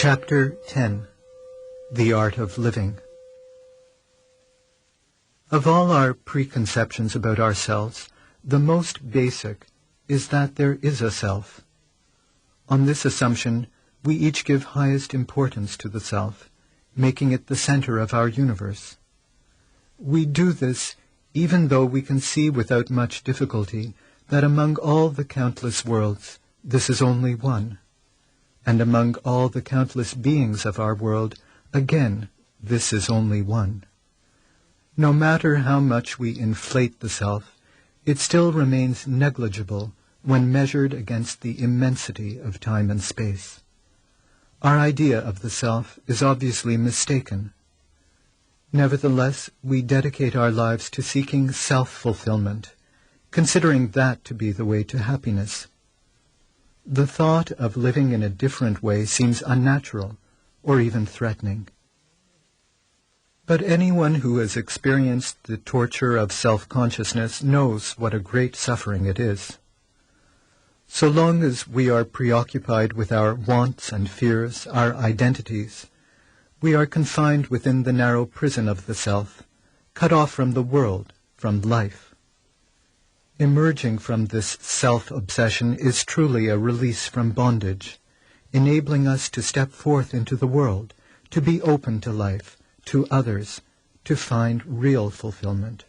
Chapter 10. The Art of Living. Of all our preconceptions about ourselves, the most basic is that there is a self. On this assumption, we each give highest importance to the self, making it the center of our universe. We do this even though we can see without much difficulty that among all the countless worlds, this is only one. And among all the countless beings of our world, again, this is only one. No matter how much we inflate the self, it still remains negligible when measured against the immensity of time and space. Our idea of the self is obviously mistaken. Nevertheless, we dedicate our lives to seeking self-fulfillment, considering that to be the way to happiness. The thought of living in a different way seems unnatural or even threatening. But anyone who has experienced the torture of self-consciousness knows what a great suffering it is. So long as we are preoccupied with our wants and fears, our identities, we are confined within the narrow prison of the self, cut off from the world, from life. Emerging from this self-obsession is truly a release from bondage, enabling us to step forth into the world, to be open to life, to others, to find real fulfillment.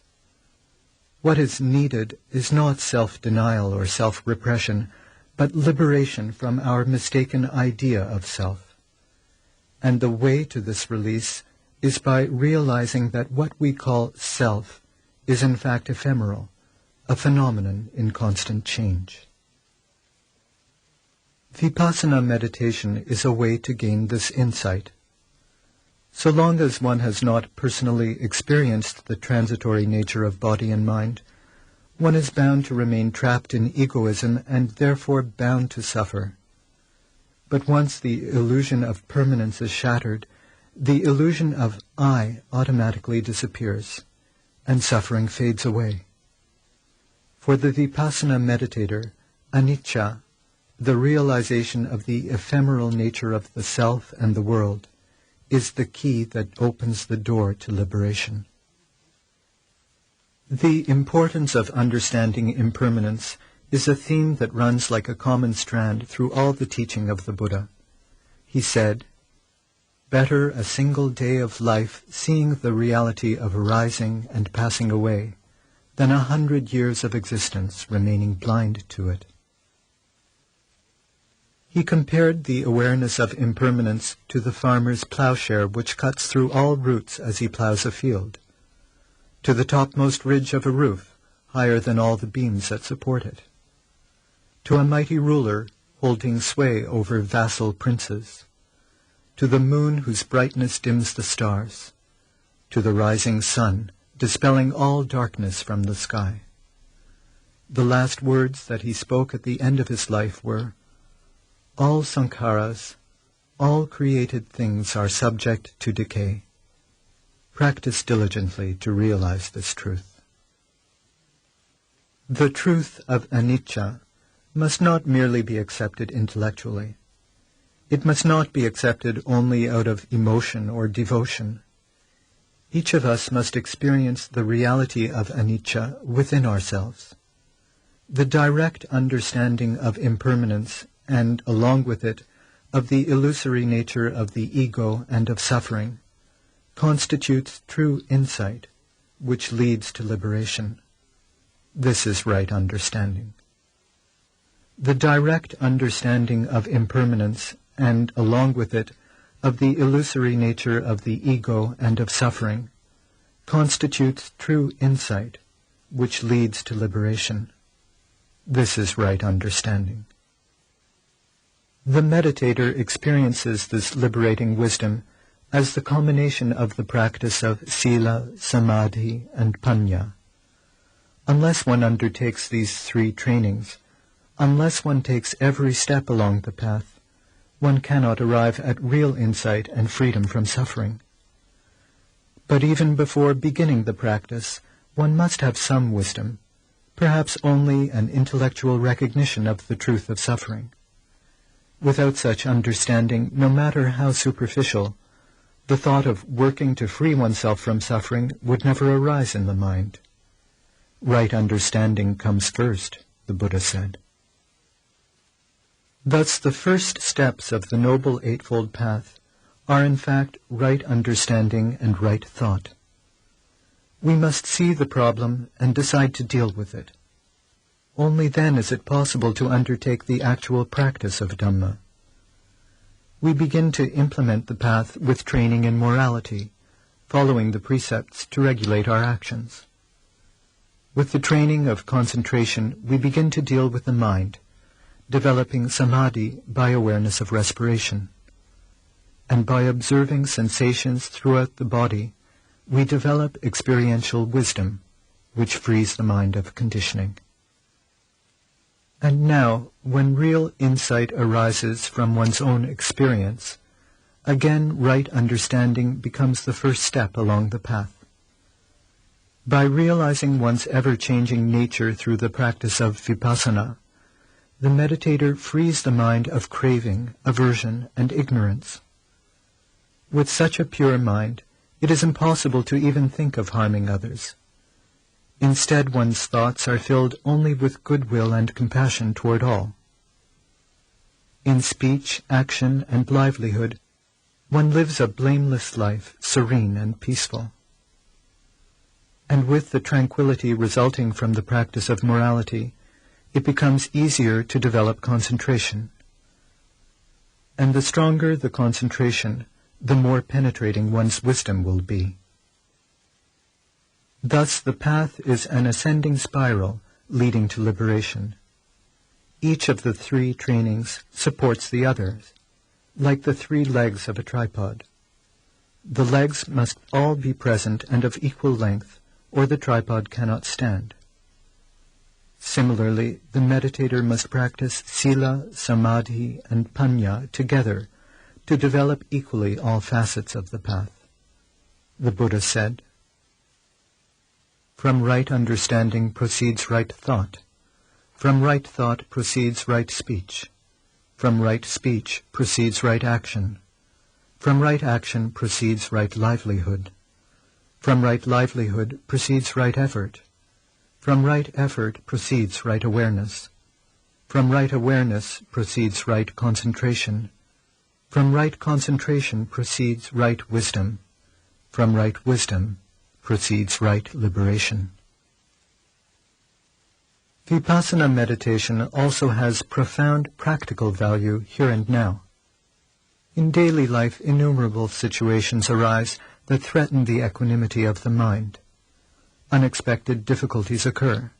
What is needed is not self-denial or self-repression, but liberation from our mistaken idea of self. And the way to this release is by realizing that what we call self is in fact ephemeral, a phenomenon in constant change. Vipassana meditation is a way to gain this insight. So long as one has not personally experienced the transitory nature of body and mind, one is bound to remain trapped in egoism and therefore bound to suffer. But once the illusion of permanence is shattered, the illusion of I automatically disappears, and suffering fades away. For the Vipassana meditator, anicca, the realization of the ephemeral nature of the self and the world, is the key that opens the door to liberation. The importance of understanding impermanence is a theme that runs like a common strand through all the teaching of the Buddha. He said, "Better a single day of life seeing the reality of arising and passing away, than 100 years of existence remaining blind to it." He compared the awareness of impermanence to the farmer's plowshare which cuts through all roots as he plows a field, to the topmost ridge of a roof, higher than all the beams that support it, to a mighty ruler holding sway over vassal princes, to the moon whose brightness dims the stars, to the rising sun, dispelling all darkness from the sky. The last words that he spoke at the end of his life were, "All sankharas, all created things are subject to decay. Practice diligently to realize this truth." The truth of anicca must not merely be accepted intellectually. It must not be accepted only out of emotion or devotion. Each of us must experience the reality of anicca within ourselves. The direct understanding of impermanence and, along with it, of the illusory nature of the ego and of suffering, constitutes true insight, which leads to liberation. This is right understanding. The direct understanding of impermanence and, along with it, of the illusory nature of the ego and of suffering, constitutes true insight, which leads to liberation. This is right understanding. The meditator experiences this liberating wisdom as the culmination of the practice of sila, samadhi, and panya. Unless one undertakes these three trainings, unless one takes every step along the path, one cannot arrive at real insight and freedom from suffering. But even before beginning the practice, one must have some wisdom, perhaps only an intellectual recognition of the truth of suffering. Without such understanding, no matter how superficial, the thought of working to free oneself from suffering would never arise in the mind. Right understanding comes first, the Buddha said. Thus the first steps of the Noble Eightfold Path are in fact right understanding and right thought. We must see the problem and decide to deal with it. Only then is it possible to undertake the actual practice of Dhamma. We begin to implement the path with training in morality, following the precepts to regulate our actions. With the training of concentration, we begin to deal with the mind, developing samadhi by awareness of respiration. And by observing sensations throughout the body, we develop experiential wisdom, which frees the mind of conditioning. And now, when real insight arises from one's own experience, again right understanding becomes the first step along the path. By realizing one's ever-changing nature through the practice of vipassana, the meditator frees the mind of craving, aversion, and ignorance. With such a pure mind, it is impossible to even think of harming others. Instead, one's thoughts are filled only with goodwill and compassion toward all. In speech, action, and livelihood, one lives a blameless life, serene and peaceful. And with the tranquility resulting from the practice of morality, it becomes easier to develop concentration. And the stronger the concentration, the more penetrating one's wisdom will be. Thus the path is an ascending spiral leading to liberation. Each of the three trainings supports the others, like the three legs of a tripod. The legs must all be present and of equal length, or the tripod cannot stand. Similarly, the meditator must practice sila, samadhi, and panya together to develop equally all facets of the path. The Buddha said, "From right understanding proceeds right thought. From right thought proceeds right speech. From right speech proceeds right action. From right action proceeds right livelihood. From right livelihood proceeds right effort. From right effort proceeds right awareness. From right awareness proceeds right concentration. From right concentration proceeds right wisdom. From right wisdom proceeds right liberation." Vipassana meditation also has profound practical value here and now. In daily life, innumerable situations arise that threaten the equanimity of the mind. Unexpected difficulties occur.